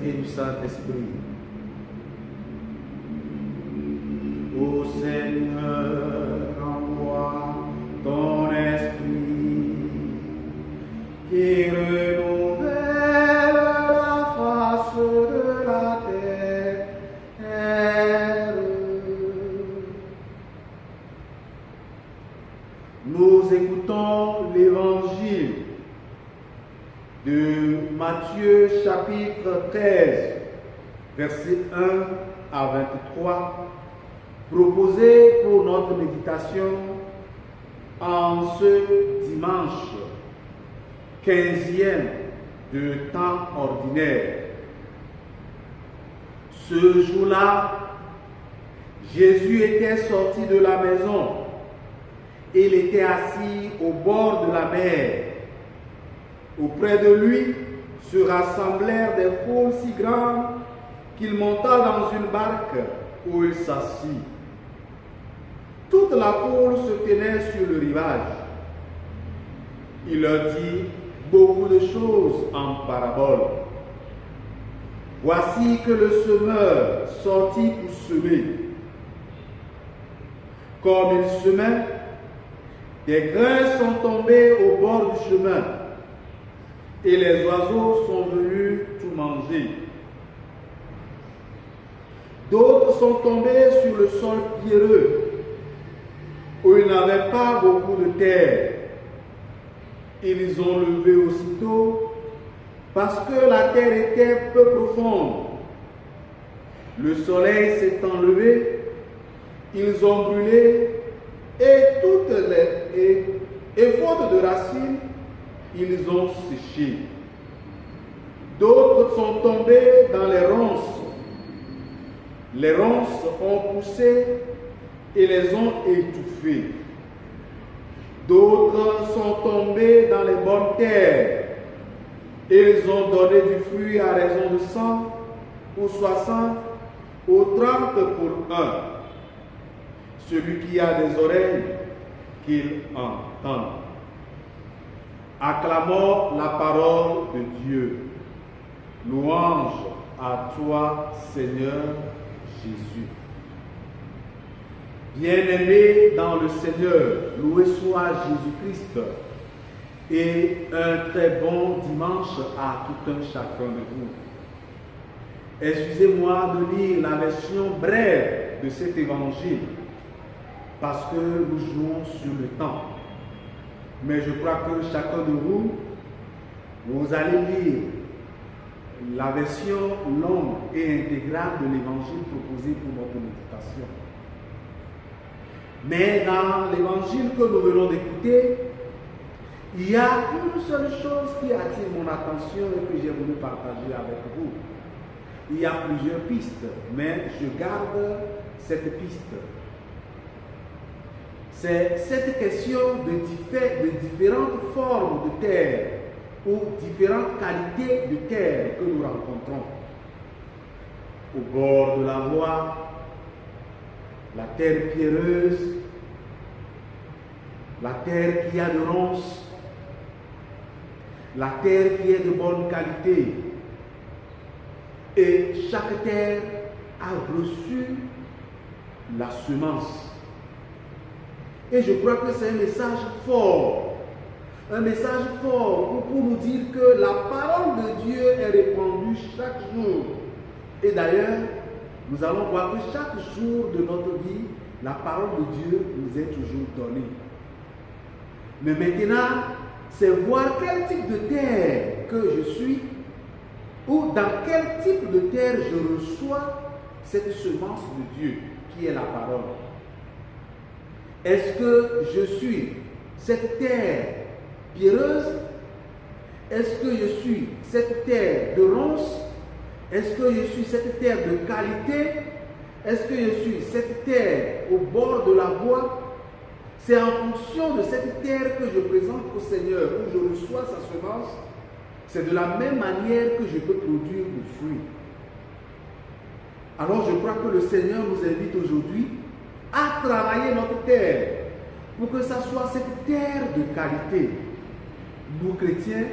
et du Saint-Esprit. Ô Seigneur, envoie ton esprit qui renouvelle la face de la terre. Nous écoutons l'évangile de Matthieu chapitre 13, versets 1 à 23, proposé pour notre méditation en ce dimanche 15e de temps ordinaire. Ce jour-là, Jésus était sorti de la maison. Il était assis au bord de la mer. Auprès de lui se rassemblèrent des foules si grandes qu'il monta dans une barque où il s'assit. Toute la foule se tenait sur le rivage. Il leur dit beaucoup de choses en parabole. Voici que le semeur sortit pour semer. Comme il semait, des grains sont tombés au bord du chemin et les oiseaux sont venus tout manger. D'autres sont tombés sur le sol pierreux où il n'avait pas beaucoup de terre. Ils ont levé aussitôt parce que la terre était peu profonde. Le soleil s'étant levé, ils ont brûlé et faute de racines, ils ont séché. D'autres sont tombés dans les ronces. Les ronces ont poussé et les ont étouffés. D'autres sont tombés dans les bonnes terres. Et ils ont donné du fruit à raison de 100 ou 60 ou 30 pour un. Celui qui a des oreilles, qu'il entende. Acclamons la parole de Dieu. Louange à toi, Seigneur Jésus. Bien-aimés dans le Seigneur, loué soit Jésus-Christ. Et un très bon dimanche à tout un chacun de vous. Excusez-moi de lire la version brève de cet évangile, parce que nous jouons sur le temps. Mais je crois que chacun de vous, vous allez lire la version longue et intégrale de l'évangile proposé pour notre méditation. Mais dans l'évangile que nous venons d'écouter, il y a une seule chose qui attire mon attention et que j'ai voulu partager avec vous. Il y a plusieurs pistes, mais je garde cette piste. C'est cette question de différentes formes de terre ou différentes qualités de terre que nous rencontrons. Au bord de la voie, la terre pierreuse, la terre qui a de ronces, la terre qui est de bonne qualité. Et chaque terre a reçu la semence. Et je crois que c'est un message fort. Un message fort pour nous dire que la parole de Dieu est répandue chaque jour. Et d'ailleurs, nous allons voir que chaque jour de notre vie, la parole de Dieu nous est toujours donnée. Mais maintenant, c'est voir quel type de terre que je suis ou dans quel type de terre je reçois cette semence de Dieu qui est la parole. Est-ce que je suis cette terre pierreuse? Est-ce que je suis cette terre de ronces? Est-ce que je suis cette terre de qualité? Est-ce que je suis cette terre au bord de la voie? C'est en fonction de cette terre que je présente au Seigneur, où je reçois sa semence. C'est de la même manière que je peux produire du fruit. Alors je crois que le Seigneur nous invite aujourd'hui à travailler notre terre pour que ça soit cette terre de qualité. Nous chrétiens,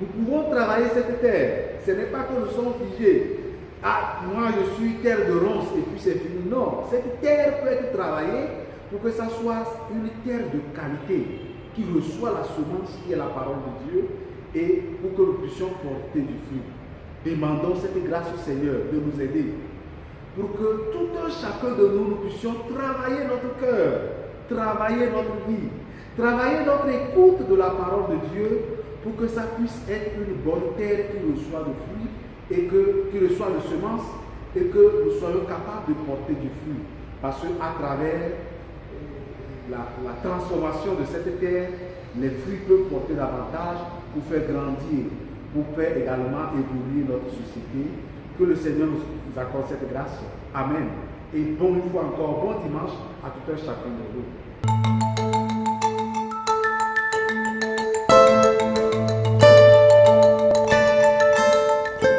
Nous pouvons travailler cette terre. Ce n'est pas que nous sommes figés. Ah, moi je suis terre de ronces et puis c'est fini. Non, cette terre peut être travaillée pour que ça soit une terre de qualité qui reçoit la semence qui est la parole de Dieu et pour que nous puissions porter du fruit. Demandons cette grâce au Seigneur de nous aider pour que tout un chacun de nous, nous puissions travailler notre cœur, travailler notre vie, travailler notre écoute de la parole de Dieu pour que ça puisse être une bonne terre qui reçoit le fruit et qui reçoit le semence et que nous soyons capables de porter du fruit. Parce qu'à travers la transformation de cette terre, les fruits peuvent porter davantage pour faire grandir, pour faire également évoluer notre société. Que le Seigneur nous accorde cette grâce. Amen. Et une fois encore, bon dimanche à tout un chacun de vous.